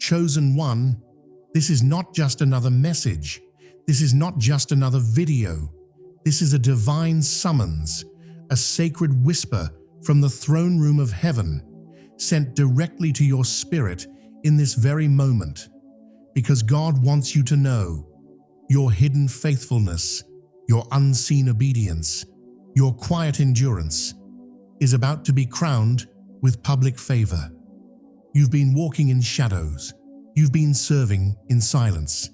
Chosen one, this is not just another message. This is not just another video. This is a divine summons, a sacred whisper from the throne room of heaven, sent directly to your spirit in this very moment. Because God wants you to know your hidden faithfulness, your unseen obedience, your quiet endurance is about to be crowned with public favor. You've been walking in shadows. You've been serving in silence.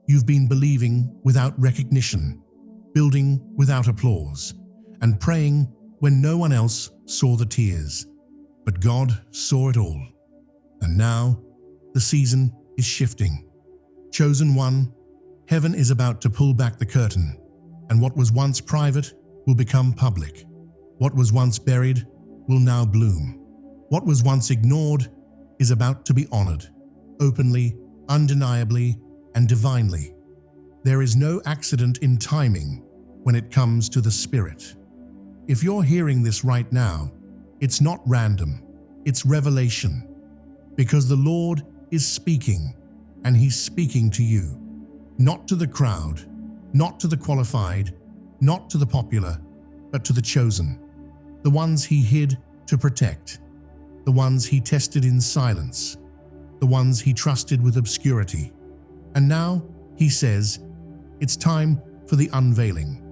You've been believing without recognition, building without applause, and praying when no one else saw the tears. But God saw it all. And now, the season is shifting. Chosen one, heaven is about to pull back the curtain, and what was once private will become public. What was once buried will now bloom. What was once ignored is about to be honored, openly, undeniably, and divinely. There is no accident in timing when it comes to the Spirit. If you're hearing this right now, it's not random, it's revelation. Because the Lord is speaking, and He's speaking to you. Not to the crowd, not to the qualified, not to the popular, but to the chosen. The ones He hid to protect. The ones He tested in silence. The ones He trusted with obscurity. And now, He says, it's time for the unveiling.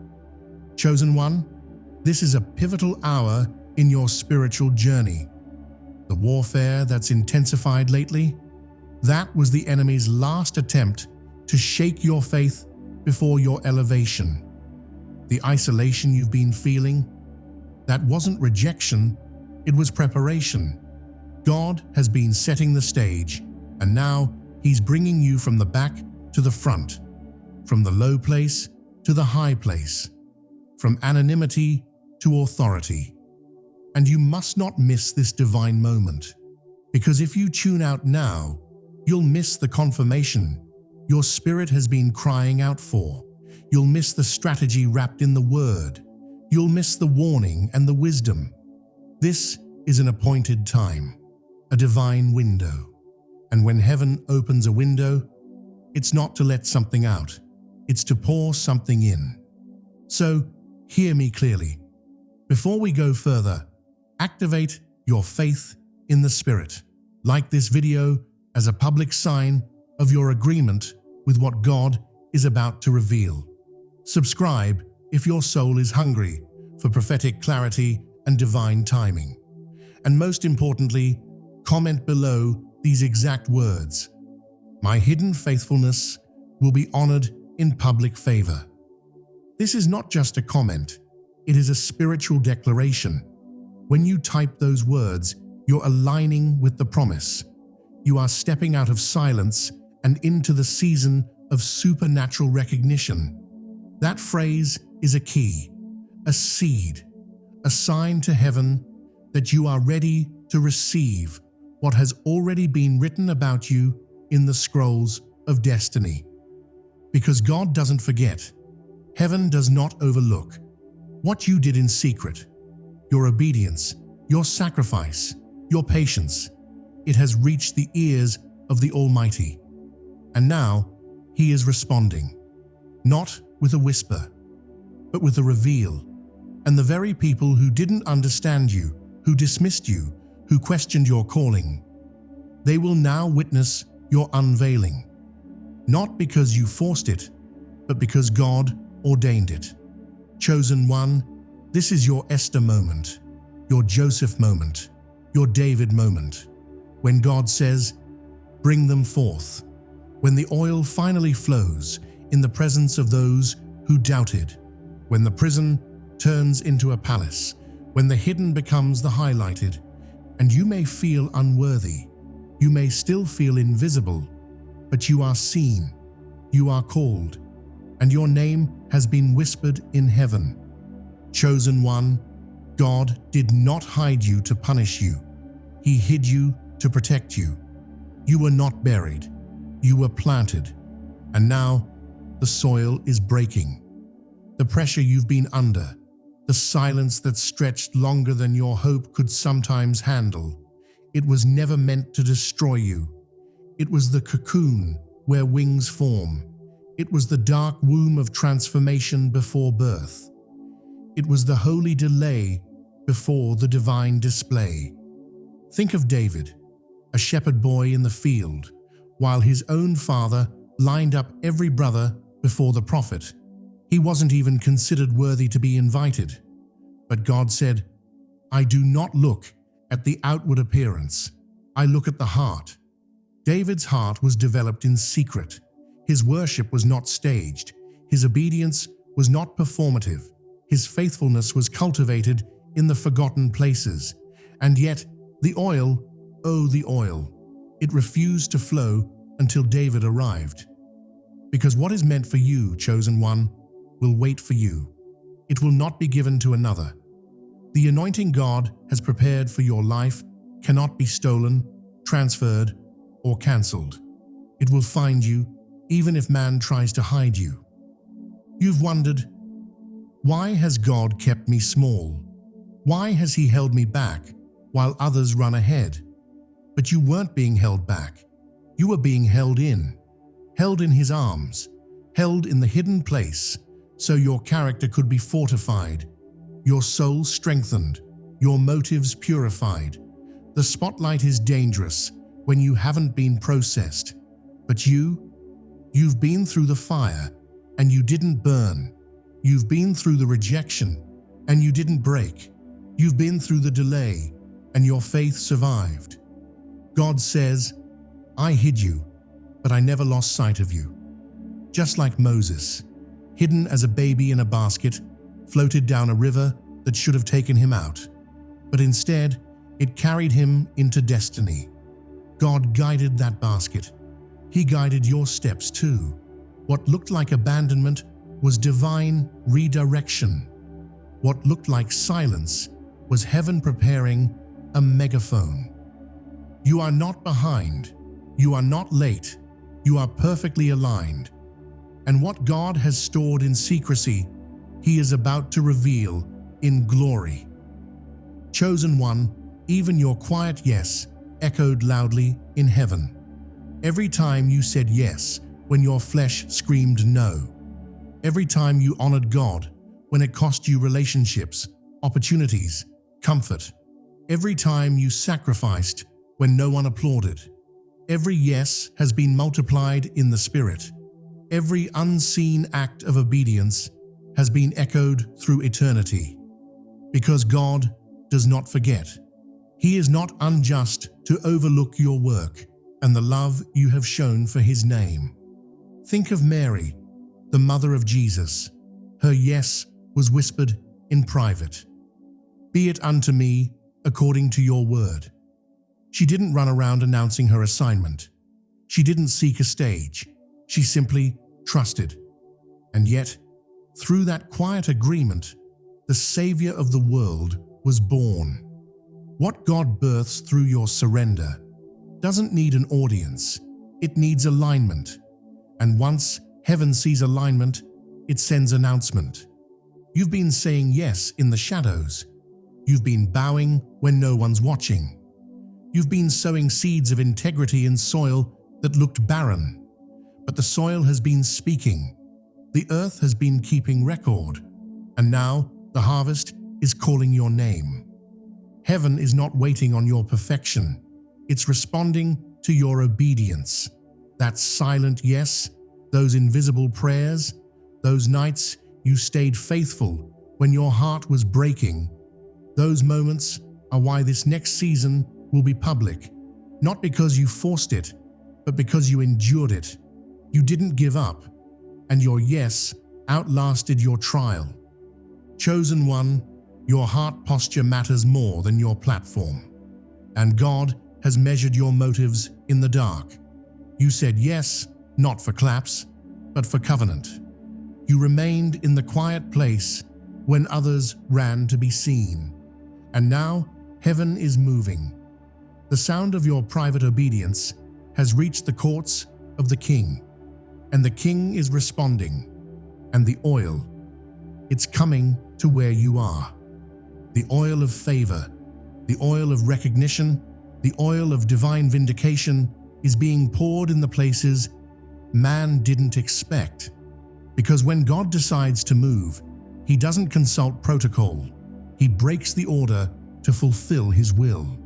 Chosen one, this is a pivotal hour in your spiritual journey. The warfare that's intensified lately, that was the enemy's last attempt to shake your faith before your elevation. The isolation you've been feeling, that wasn't rejection, it was preparation. God has been setting the stage, and now He's bringing you from the back to the front, from the low place to the high place, from anonymity to authority. And you must not miss this divine moment, because if you tune out now, you'll miss the confirmation your spirit has been crying out for. You'll miss the strategy wrapped in the word. You'll miss the warning and the wisdom. This is an appointed time, a divine window. And when heaven opens a window, it's not to let something out, it's to pour something in. So, hear me clearly. Before we go further, activate your faith in the Spirit. Like this video as a public sign of your agreement with what God is about to reveal. Subscribe if your soul is hungry for prophetic clarity and divine timing. And most importantly, comment below these exact words. My hidden faithfulness will be honored in public favor. This is not just a comment, it is a spiritual declaration. When you type those words, you're aligning with the promise. You are stepping out of silence and into the season of supernatural recognition. That phrase is a key, a seed, a sign to heaven that you are ready to receive what has already been written about you in the scrolls of destiny. Because God doesn't forget, heaven does not overlook what you did in secret, your obedience, your sacrifice, your patience. It has reached the ears of the Almighty. And now, He is responding, not with a whisper, but with a reveal. And the very people who didn't understand you, who dismissed you, who questioned your calling, they will now witness your unveiling. Not because you forced it, but because God ordained it. Chosen one, this is your Esther moment, your Joseph moment, your David moment. When God says, bring them forth. When the oil finally flows in the presence of those who doubted. When the prison turns into a palace. When the hidden becomes the highlighted. And you may feel unworthy. You may still feel invisible. But you are seen. You are called. And your name has been whispered in heaven. Chosen one, God did not hide you to punish you. He hid you to protect you. You were not buried. You were planted. And now the soil is breaking. The pressure you've been under, the silence that stretched longer than your hope could sometimes handle, it was never meant to destroy you. It was the cocoon where wings form. It was the dark womb of transformation before birth. It was the holy delay before the divine display. Think of David, a shepherd boy in the field, while his own father lined up every brother before the prophet. He wasn't even considered worthy to be invited. But God said, "I do not look at the outward appearance. I look at the heart." David's heart was developed in secret. His worship was not staged. His obedience was not performative. His faithfulness was cultivated in the forgotten places. And yet, the oil, oh the oil, it refused to flow until David arrived. Because what is meant for you, chosen one, will wait for you. It will not be given to another. The anointing God has prepared for your life cannot be stolen, transferred, or cancelled. It will find you, even if man tries to hide you. You've wondered, why has God kept me small? Why has He held me back while others run ahead? But you weren't being held back. You were being held in His arms, held in the hidden place, so your character could be fortified, your soul strengthened, your motives purified. The spotlight is dangerous when you haven't been processed. But you've been through the fire and you didn't burn. You've been through the rejection and you didn't break. You've been through the delay and your faith survived. God says, "I hid you, but I never lost sight of you." Just like Moses, hidden as a baby in a basket, floated down a river that should have taken him out. But instead, it carried him into destiny. God guided that basket. He guided your steps too. What looked like abandonment was divine redirection. What looked like silence was heaven preparing a megaphone. You are not behind. You are not late. You are perfectly aligned. And what God has stored in secrecy, He is about to reveal in glory. Chosen one, even your quiet yes echoed loudly in heaven. Every time you said yes when your flesh screamed no. Every time you honored God when it cost you relationships, opportunities, comfort. Every time you sacrificed when no one applauded. Every yes has been multiplied in the Spirit. Every unseen act of obedience has been echoed through eternity. Because God does not forget. He is not unjust to overlook your work and the love you have shown for His name. Think of Mary, the mother of Jesus. Her yes was whispered in private. "Be it unto me according to your word." She didn't run around announcing her assignment. She didn't seek a stage. She simply trusted. And yet, through that quiet agreement, the Savior of the world was born. What God births through your surrender doesn't need an audience. It needs alignment. And once heaven sees alignment, it sends announcement. You've been saying yes in the shadows. You've been bowing when no one's watching. You've been sowing seeds of integrity in soil that looked barren. But the soil has been speaking. The earth has been keeping record. And now the harvest is calling your name. Heaven is not waiting on your perfection. It's responding to your obedience. That silent yes, those invisible prayers, those nights you stayed faithful when your heart was breaking. Those moments are why this next season will be public. Not because you forced it, but because you endured it. You didn't give up, and your yes outlasted your trial. Chosen one, your heart posture matters more than your platform. And God has measured your motives in the dark. You said yes, not for claps, but for covenant. You remained in the quiet place when others ran to be seen. And now heaven is moving. The sound of your private obedience has reached the courts of the King. And the King is responding. And the oil, it's coming to where you are. The oil of favor, the oil of recognition, the oil of divine vindication, is being poured in the places man didn't expect. Because when God decides to move, He doesn't consult protocol. He breaks the order to fulfill His will.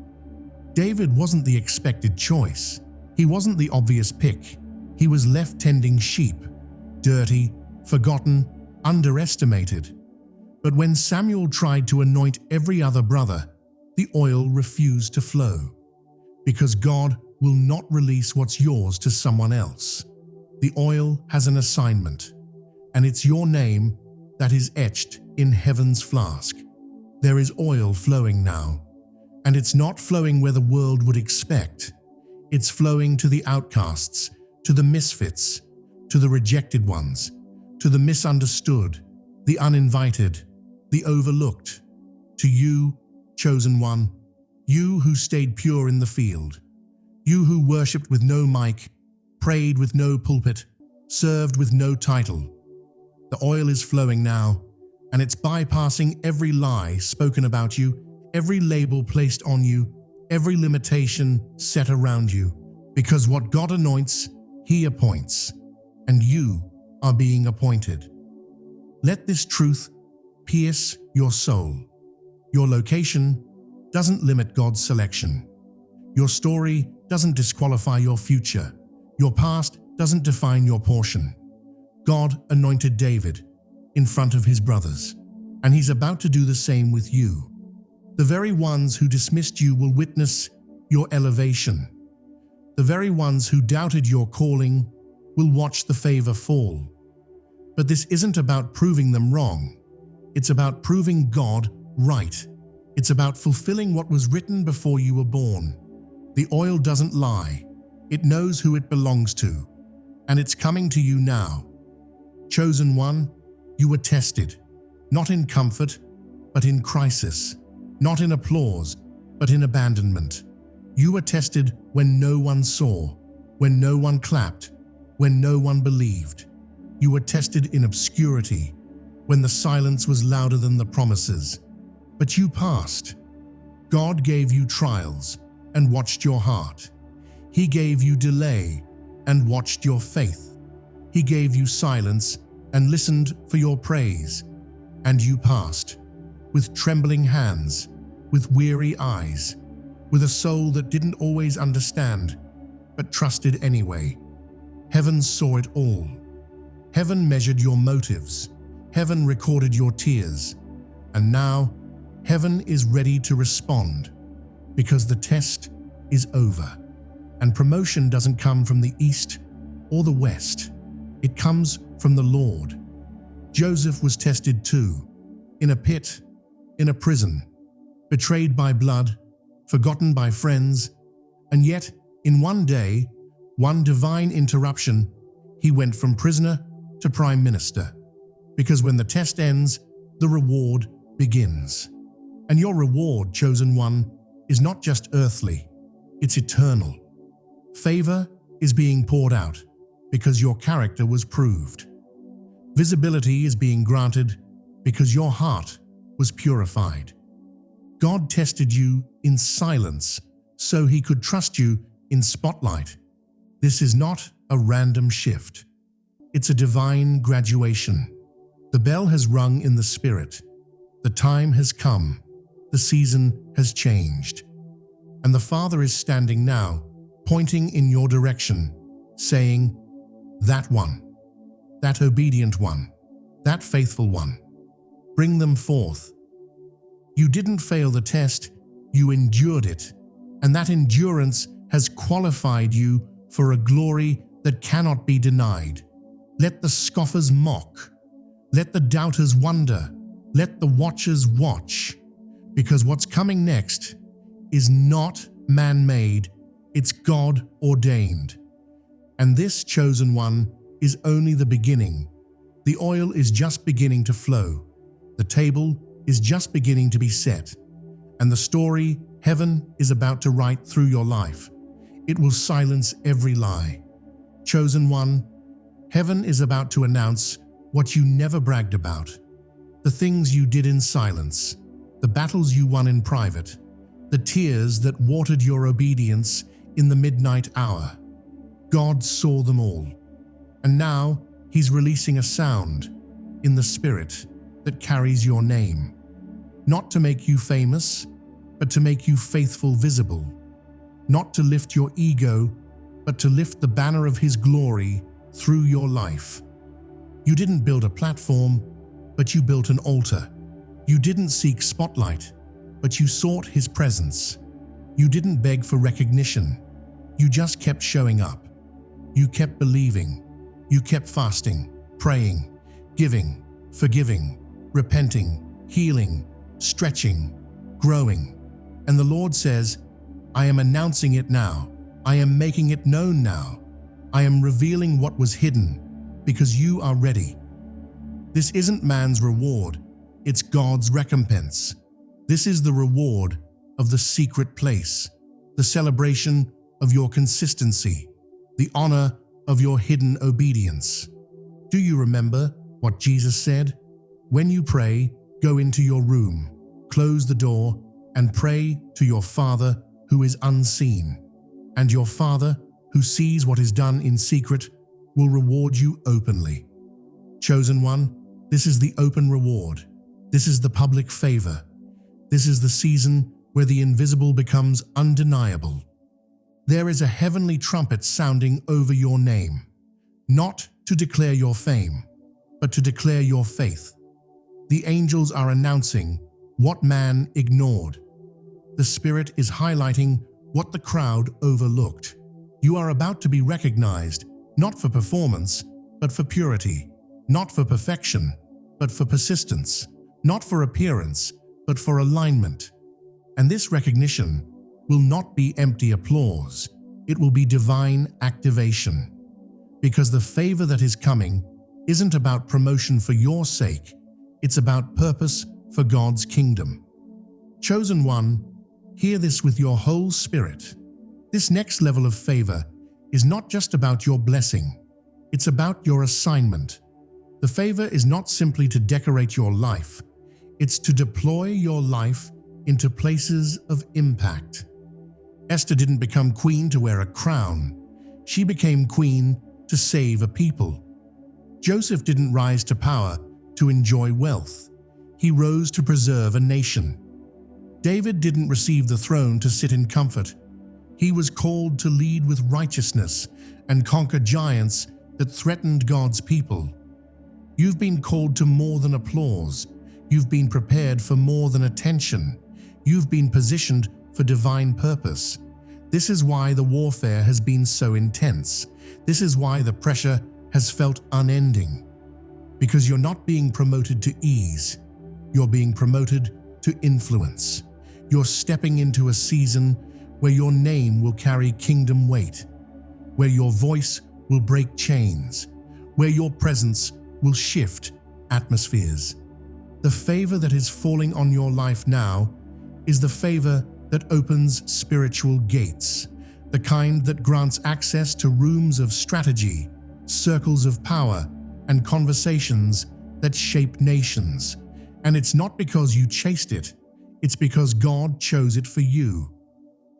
David wasn't the expected choice. He wasn't the obvious pick. He was left tending sheep, dirty, forgotten, underestimated. But when Samuel tried to anoint every other brother, the oil refused to flow. Because God will not release what's yours to someone else. The oil has an assignment, and it's your name that is etched in heaven's flask. There is oil flowing now, and it's not flowing where the world would expect. It's flowing to the outcasts, to the misfits, to the rejected ones, to the misunderstood, the uninvited, the overlooked. To you, chosen one, you who stayed pure in the field, you who worshipped with no mic, prayed with no pulpit, served with no title. The oil is flowing now, and it's bypassing every lie spoken about you, every label placed on you, every limitation set around you. Because what God anoints, He appoints, and you are being appointed. Let this truth pierce your soul. Your location doesn't limit God's selection. Your story doesn't disqualify your future. Your past doesn't define your portion. God anointed David in front of his brothers, and He's about to do the same with you. The very ones who dismissed you will witness your elevation. The very ones who doubted your calling will watch the favor fall. But this isn't about proving them wrong. It's about proving God right. It's about fulfilling what was written before you were born. The oil doesn't lie. It knows who it belongs to, and it's coming to you now. Chosen one, you were tested, not in comfort, but in crisis, not in applause, but in abandonment. You were tested when no one saw, when no one clapped, when no one believed. You were tested in obscurity, when the silence was louder than the promises. But you passed. God gave you trials and watched your heart. He gave you delay and watched your faith. He gave you silence and listened for your praise. And you passed, with trembling hands, with weary eyes, with a soul that didn't always understand, but trusted anyway. Heaven saw it all. Heaven measured your motives. Heaven recorded your tears. And now, heaven is ready to respond, because the test is over. And promotion doesn't come from the east or the west. It comes from the Lord. Joseph was tested too, in a pit, in a prison, betrayed by blood, forgotten by friends, and yet, in one day, one divine interruption, he went from prisoner to prime minister. Because when the test ends, the reward begins. And your reward, chosen one, is not just earthly, it's eternal. Favor is being poured out because your character was proved. Visibility is being granted because your heart was purified. God tested you in silence so He could trust you in spotlight. This is not a random shift. It's a divine graduation. The bell has rung in the spirit. The time has come. The season has changed. And the Father is standing now, pointing in your direction, saying, "That one, that obedient one, that faithful one, bring them forth." You didn't fail the test, you endured it, and that endurance has qualified you for a glory that cannot be denied. Let the scoffers mock. Let the doubters wonder. Let the watchers watch. Because what's coming next is not man-made, it's God-ordained. And this chosen one is only the beginning. The oil is just beginning to flow. The table is just beginning to be set. And the story heaven is about to write through your life. It will silence every lie. Chosen one, heaven is about to announce what you never bragged about. The things you did in silence, the battles you won in private, the tears that watered your obedience in the midnight hour. God saw them all. And now He's releasing a sound in the Spirit that carries your name, not to make you famous, but to make you faithful visible, not to lift your ego, but to lift the banner of His glory through your life. You didn't build a platform, but you built an altar. You didn't seek spotlight, but you sought His presence. You didn't beg for recognition. You just kept showing up. You kept believing. You kept fasting, praying, giving, forgiving, repenting, healing, stretching, growing. And the Lord says, I am announcing it now. I am making it known now. I am revealing what was hidden because you are ready. This isn't man's reward. It's God's recompense. This is the reward of the secret place, the celebration of your consistency, the honor of your hidden obedience. Do you remember what Jesus said? When you pray, go into your room, close the door, and pray to your Father who is unseen. And your Father, who sees what is done in secret, will reward you openly. Chosen one, this is the open reward. This is the public favor. This is the season where the invisible becomes undeniable. There is a heavenly trumpet sounding over your name, not to declare your fame, but to declare your faith. The angels are announcing what man ignored. The Spirit is highlighting what the crowd overlooked. You are about to be recognized, not for performance, but for purity, not for perfection, but for persistence, not for appearance, but for alignment. And this recognition will not be empty applause. It will be divine activation. Because the favor that is coming isn't about promotion for your sake. It's about purpose for God's kingdom. Chosen one, hear this with your whole spirit. This next level of favor is not just about your blessing. It's about your assignment. The favor is not simply to decorate your life. It's to deploy your life into places of impact. Esther didn't become queen to wear a crown. She became queen to save a people. Joseph didn't rise to power to enjoy wealth. He rose to preserve a nation. David didn't receive the throne to sit in comfort. He was called to lead with righteousness and conquer giants that threatened God's people. You've been called to more than applause. You've been prepared for more than attention. You've been positioned for divine purpose. This is why the warfare has been so intense. This is why the pressure has felt unending. Because you're not being promoted to ease. You're being promoted to influence. You're stepping into a season where your name will carry kingdom weight, where your voice will break chains, where your presence will shift atmospheres. The favor that is falling on your life now is the favor that opens spiritual gates, the kind that grants access to rooms of strategy, circles of power, and conversations that shape nations. And it's not because you chased it, it's because God chose it for you.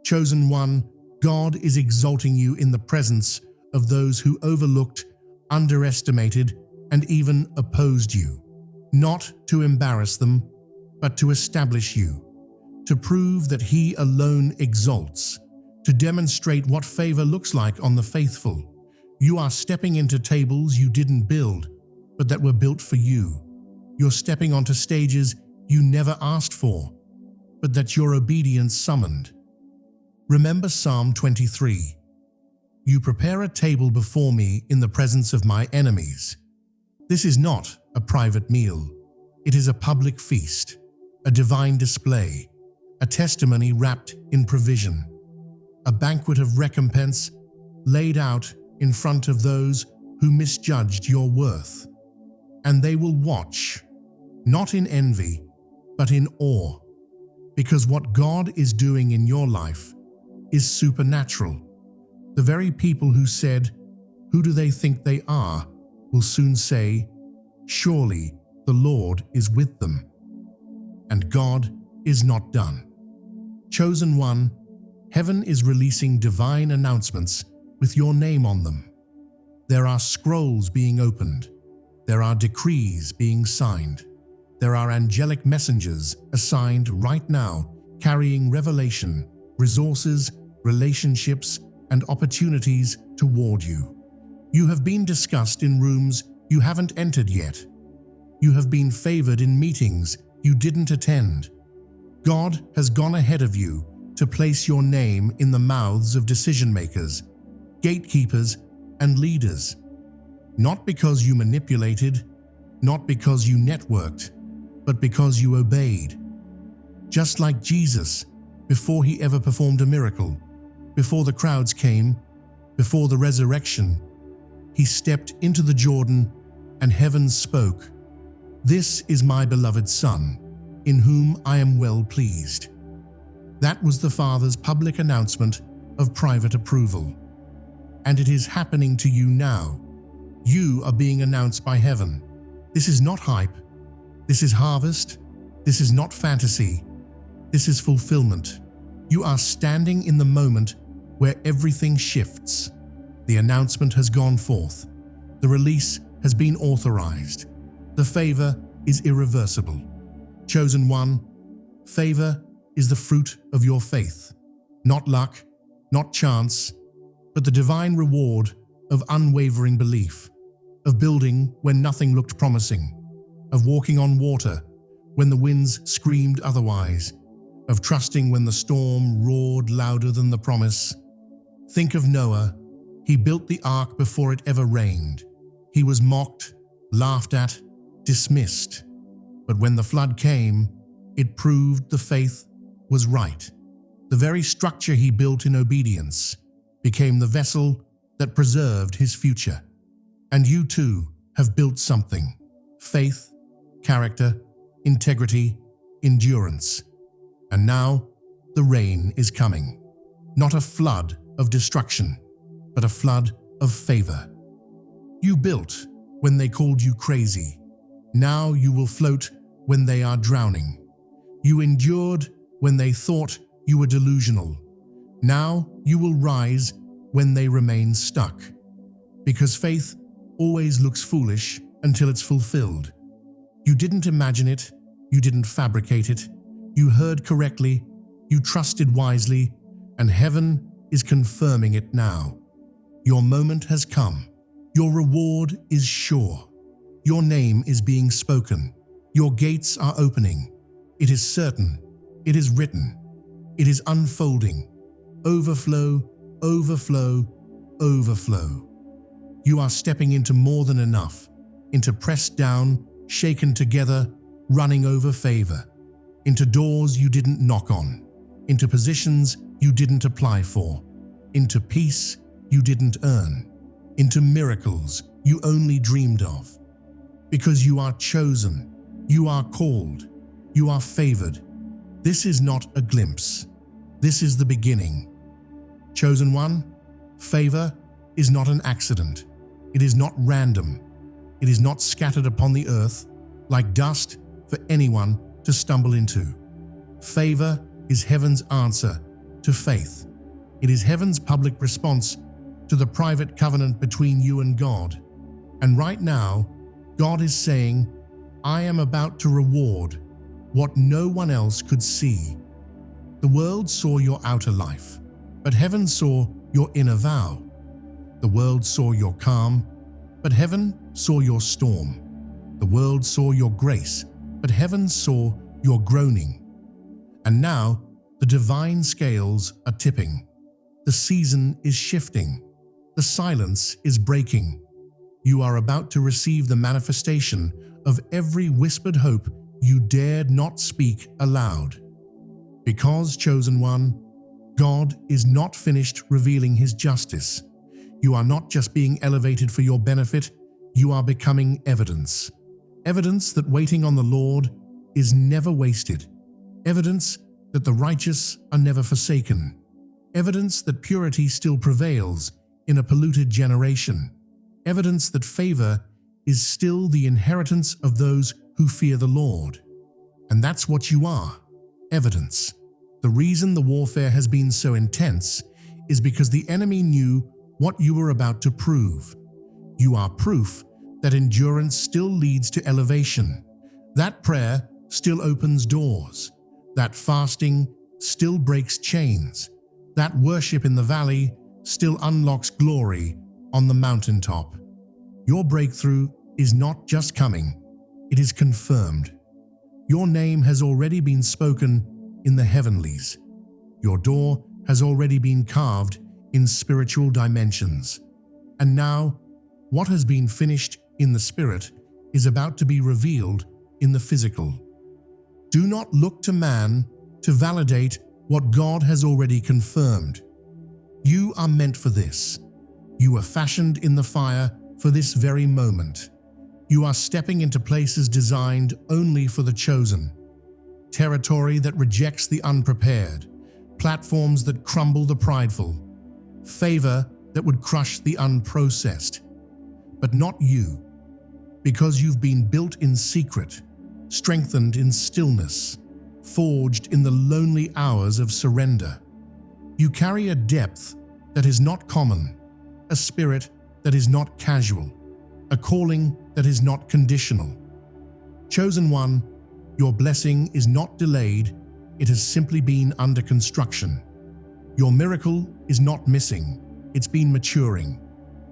Chosen one, God is exalting you in the presence of those who overlooked, underestimated, and even opposed you, not to embarrass them, but to establish you, to prove that He alone exalts, to demonstrate what favor looks like on the faithful. You are stepping into tables you didn't build, but that were built for you. You're stepping onto stages you never asked for, but that your obedience summoned. Remember Psalm 23. You prepare a table before me in the presence of my enemies. This is not a private meal. It is a public feast, a divine display, a testimony wrapped in provision, a banquet of recompense laid out in front of those who misjudged your worth. And they will watch, not in envy, but in awe, because what God is doing in your life is supernatural. The very people who said, "Who do they think they are?" will soon say, "Surely the Lord is with them." And God is not done. Chosen one, heaven is releasing divine announcements with your name on them. There are scrolls being opened. There are decrees being signed. There are angelic messengers assigned right now, carrying revelation, resources, relationships, and opportunities toward you. You have been discussed in rooms you haven't entered yet. You have been favored in meetings you didn't attend. God has gone ahead of you to place your name in the mouths of decision-makers, gatekeepers, and leaders. Not because you manipulated, not because you networked, but because you obeyed. Just like Jesus, before he ever performed a miracle, before the crowds came, before the resurrection, he stepped into the Jordan and heaven spoke, "This is my beloved Son, in whom I am well pleased." That was the Father's public announcement of private approval. And it is happening to you now. You are being announced by heaven. This is not hype. This is harvest. This is not fantasy. This is fulfillment. You are standing in the moment where everything shifts. The announcement has gone forth. The release has been authorized. The favor is irreversible. Chosen one, favor is the fruit of your faith. Not luck, not chance, but the divine reward of unwavering belief, of building when nothing looked promising, of walking on water when the winds screamed otherwise, of trusting when the storm roared louder than the promise. Think of Noah. He built the ark before it ever rained. He was mocked, laughed at, dismissed. But when the flood came, it proved the faith was right. The very structure he built in obedience became the vessel that preserved his future. And you too have built something: faith, character, integrity, endurance. And now the rain is coming. Not a flood of destruction, but a flood of favor. You built when they called you crazy. Now you will float when they are drowning. You endured when they thought you were delusional. Now you will rise when they remain stuck. Because faith always looks foolish until it's fulfilled. You didn't imagine it. You didn't fabricate it. You heard correctly. You trusted wisely. And heaven is confirming it now. Your moment has come. Your reward is sure. Your name is being spoken. Your gates are opening. It is certain. It is written. It is unfolding. Overflow, overflow, overflow. You are stepping into more than enough, into pressed down, shaken together, running over favor, into doors you didn't knock on, into positions you didn't apply for, into peace you didn't earn, into miracles you only dreamed of. Because you are chosen, you are called, you are favored. This is not a glimpse. This is the beginning. Chosen one, favor is not an accident. It is not random. It is not scattered upon the earth like dust for anyone to stumble into. Favor is heaven's answer to faith. It is heaven's public response to the private covenant between you and God. And right now, God is saying, I am about to reward what no one else could see. The world saw your outer life, but heaven saw your inner vow. The world saw your calm, but heaven saw your storm. The world saw your grace, but heaven saw your groaning. And now the divine scales are tipping. The season is shifting. The silence is breaking. You are about to receive the manifestation of every whispered hope you dared not speak aloud. Because, chosen one, God is not finished revealing his justice. You are not just being elevated for your benefit, you are becoming evidence. Evidence that waiting on the Lord is never wasted. Evidence that the righteous are never forsaken. Evidence that purity still prevails in a polluted generation. Evidence that favor is still the inheritance of those who fear the Lord. And that's what you are, evidence. The reason the warfare has been so intense is because the enemy knew what you are about to prove. You are proof that endurance still leads to elevation, that prayer still opens doors, that fasting still breaks chains, that worship in the valley still unlocks glory on the mountaintop. Your breakthrough is not just coming, it is confirmed. Your name has already been spoken in the heavenlies. Your door has already been carved in spiritual dimensions. And now, what has been finished in the spirit is about to be revealed in the physical. Do not look to man to validate what God has already confirmed. You are meant for this. You were fashioned in the fire for this very moment. You are stepping into places designed only for the chosen. Territory that rejects the unprepared. Platforms that crumble the prideful. Favor that would crush the unprocessed. But not you, because you've been built in secret, strengthened in stillness, forged in the lonely hours of surrender. You carry a depth that is not common, a spirit that is not casual, a calling that is not conditional. Chosen one, your blessing is not delayed, it has simply been under construction. Your miracle is not missing, it's been maturing.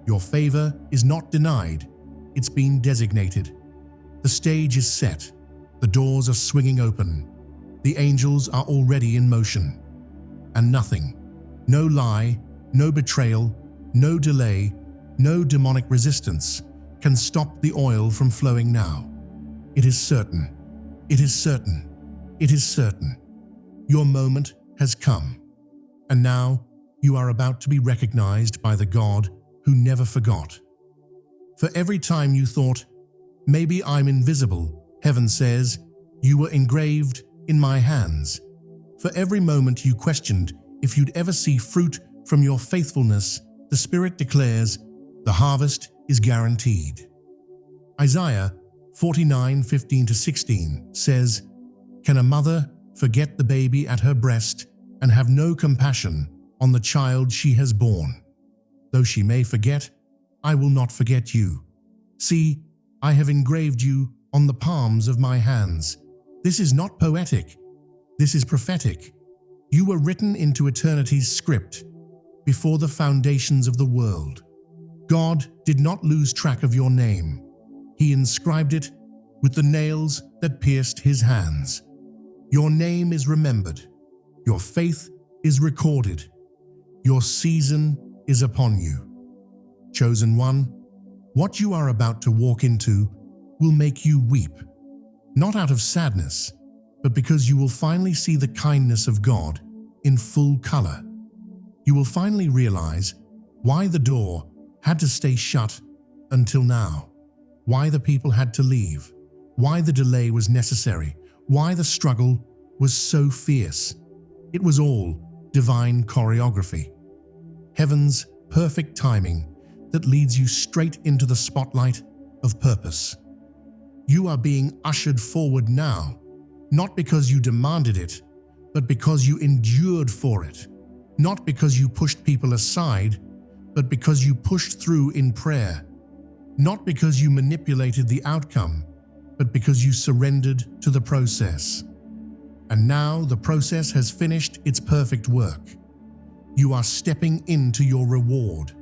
Your favor is not denied, it's been designated. The stage is set, the doors are swinging open, the angels are already in motion. And nothing, no lie, no betrayal, no delay, no demonic resistance can stop the oil from flowing now. It is certain, it is certain, it is certain. Your moment has come. And now you are about to be recognized by the God who never forgot. For every time you thought, maybe I'm invisible, heaven says, you were engraved in my hands. For every moment you questioned if you'd ever see fruit from your faithfulness, the Spirit declares, the harvest is guaranteed. Isaiah 49:15-16 says, can a mother forget the baby at her breast and have no compassion on the child she has borne? Though she may forget, I will not forget you. See, I have engraved you on the palms of my hands. This is not poetic. This is prophetic. You were written into eternity's script before the foundations of the world. God did not lose track of your name. He inscribed it with the nails that pierced his hands. Your name is remembered. Your faith is recorded. Your season is upon you. Chosen one, what you are about to walk into will make you weep, not out of sadness, but because you will finally see the kindness of God in full color. You will finally realize why the door had to stay shut until now, why the people had to leave, why the delay was necessary, why the struggle was so fierce. It was all divine choreography. Heaven's perfect timing that leads you straight into the spotlight of purpose. You are being ushered forward now, not because you demanded it, but because you endured for it. Not because you pushed people aside, but because you pushed through in prayer. Not because you manipulated the outcome, but because you surrendered to the process. And now the process has finished its perfect work. You are stepping into your reward,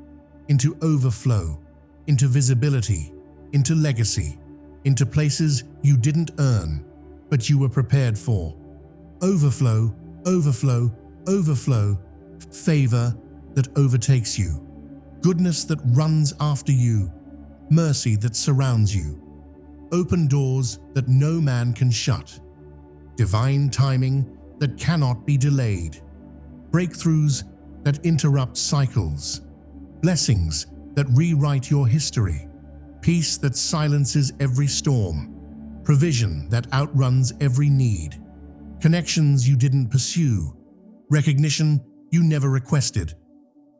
into overflow, into visibility, into legacy, into places you didn't earn, but you were prepared for. Overflow, overflow, overflow, favor that overtakes you, goodness that runs after you, mercy that surrounds you, open doors that no man can shut, divine timing that cannot be delayed, breakthroughs that interrupt cycles, blessings that rewrite your history, peace that silences every storm, provision that outruns every need, connections you didn't pursue, recognition you never requested,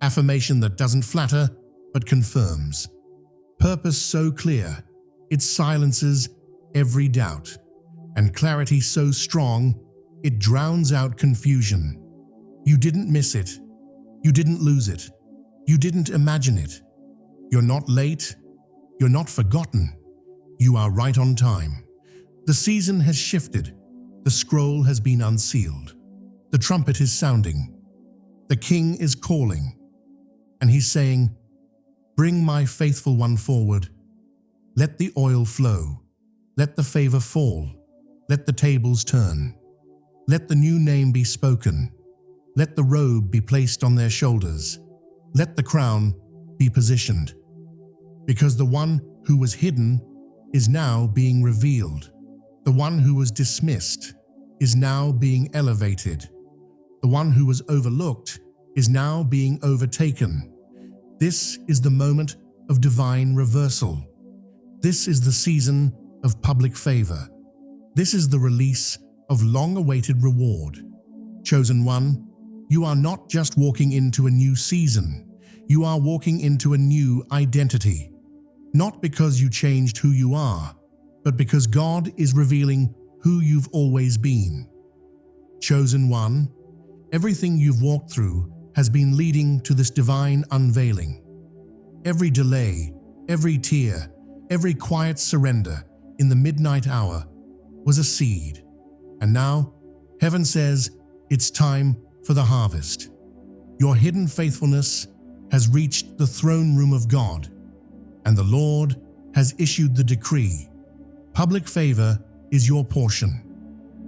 affirmation that doesn't flatter but confirms, purpose so clear it silences every doubt, and clarity so strong it drowns out confusion. You didn't miss it. You didn't lose it. You didn't imagine it. You're not late. You're not forgotten. You are right on time. The season has shifted. The scroll has been unsealed. The trumpet is sounding. The King is calling. And he's saying, "Bring my faithful one forward. Let the oil flow. Let the favor fall. Let the tables turn. Let the new name be spoken. Let the robe be placed on their shoulders. Let the crown be positioned. Because the one who was hidden is now being revealed. The one who was dismissed is now being elevated. The one who was overlooked is now being overtaken. This is the moment of divine reversal. This is the season of public favor. This is the release of long-awaited reward. Chosen one, you are not just walking into a new season. You are walking into a new identity. Not because you changed who you are, but because God is revealing who you've always been. Chosen one, everything you've walked through has been leading to this divine unveiling. Every delay, every tear, every quiet surrender in the midnight hour was a seed. And now, heaven says, it's time for the harvest. Your hidden faithfulness has reached the throne room of God, and the Lord has issued the decree. Public favor is your portion.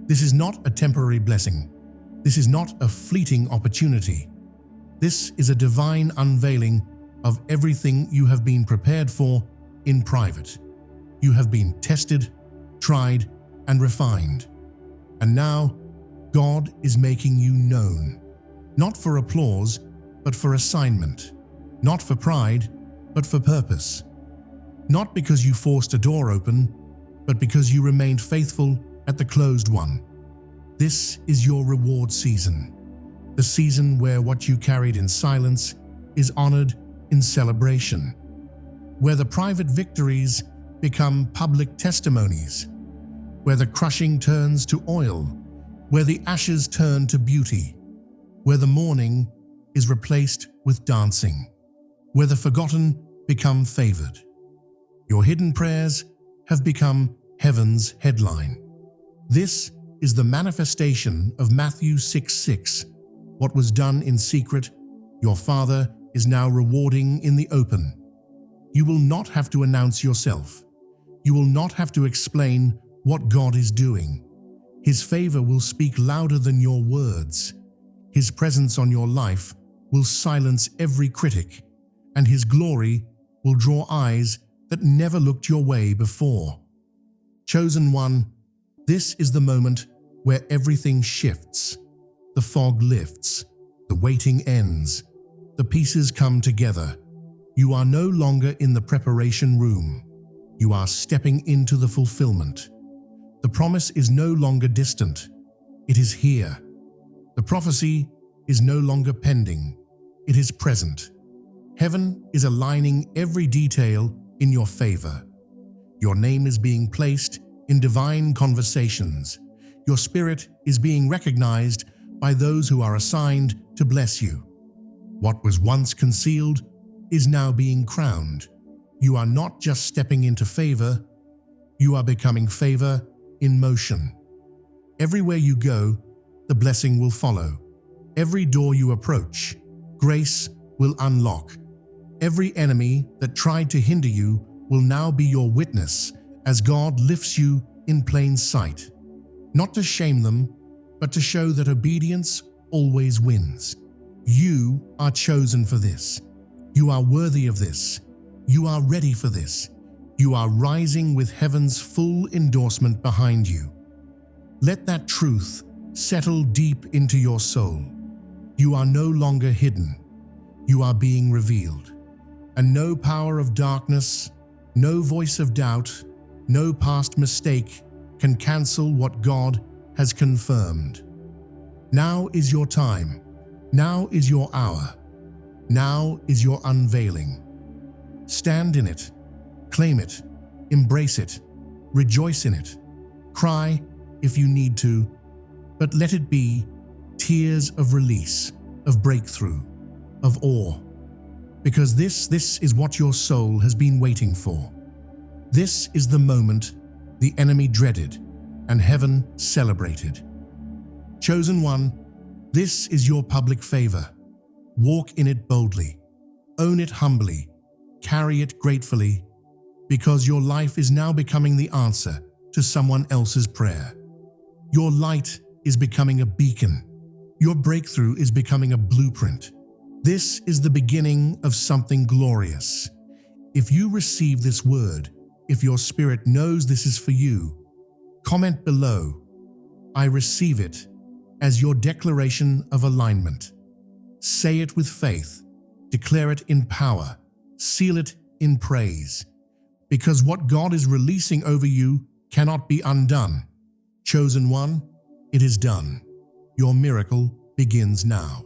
This is not a temporary blessing. This is not a fleeting opportunity. This is a divine unveiling of everything you have been prepared for in private. You have been tested, tried, and refined. And now, God is making you known. Not for applause, but for assignment. Not for pride, but for purpose. Not because you forced a door open, but because you remained faithful at the closed one. This is your reward season. The season where what you carried in silence is honored in celebration. Where the private victories become public testimonies. Where the crushing turns to oil. Where the ashes turn to beauty. Where the mourning is replaced with dancing. Where the forgotten become favored. Your hidden prayers have become heaven's headline. This is the manifestation of Matthew 6:6. What was done in secret, your Father is now rewarding in the open. You will not have to announce yourself. You will not have to explain what God is doing. His favor will speak louder than your words. His presence on your life will silence every critic, and His glory will draw eyes that never looked your way before. Chosen one, this is the moment where everything shifts. The fog lifts, the waiting ends, the pieces come together. You are no longer in the preparation room. You are stepping into the fulfillment. The promise is no longer distant. It is here. The prophecy is no longer pending. It is present. Heaven is aligning every detail in your favor. Your name is being placed in divine conversations. Your spirit is being recognized by those who are assigned to bless you. What was once concealed is now being crowned. You are not just stepping into favor, you are becoming favor in motion. Everywhere you go, the blessing will follow. Every door you approach, grace will unlock. Every enemy that tried to hinder you will now be your witness as God lifts you in plain sight. Not to shame them, but to show that obedience always wins. You are chosen for this. You are worthy of this. You are ready for this. You are rising with heaven's full endorsement behind you. Let that truth settle deep into your soul. You are no longer hidden. You are being revealed. And no power of darkness, no voice of doubt, no past mistake can cancel what God has confirmed. Now is your time. Now is your hour. Now is your unveiling. Stand in it. Claim it. Embrace it. Rejoice in it. Cry if you need to, but let it be tears of release, of breakthrough, of awe. because this is what your soul has been waiting for. This is the moment the enemy dreaded and heaven celebrated. Chosen one, this is your public favor. Walk in it boldly, own it humbly, carry it gratefully, because your life is now becoming the answer to someone else's prayer. Your light is becoming a beacon. Your breakthrough is becoming a blueprint. This is the beginning of something glorious. If you receive this word, if your spirit knows this is for you, comment below, "I receive it," as your declaration of alignment. Say it with faith, declare it in power, seal it in praise, because what God is releasing over you cannot be undone. Chosen one, it is done. Your miracle begins now.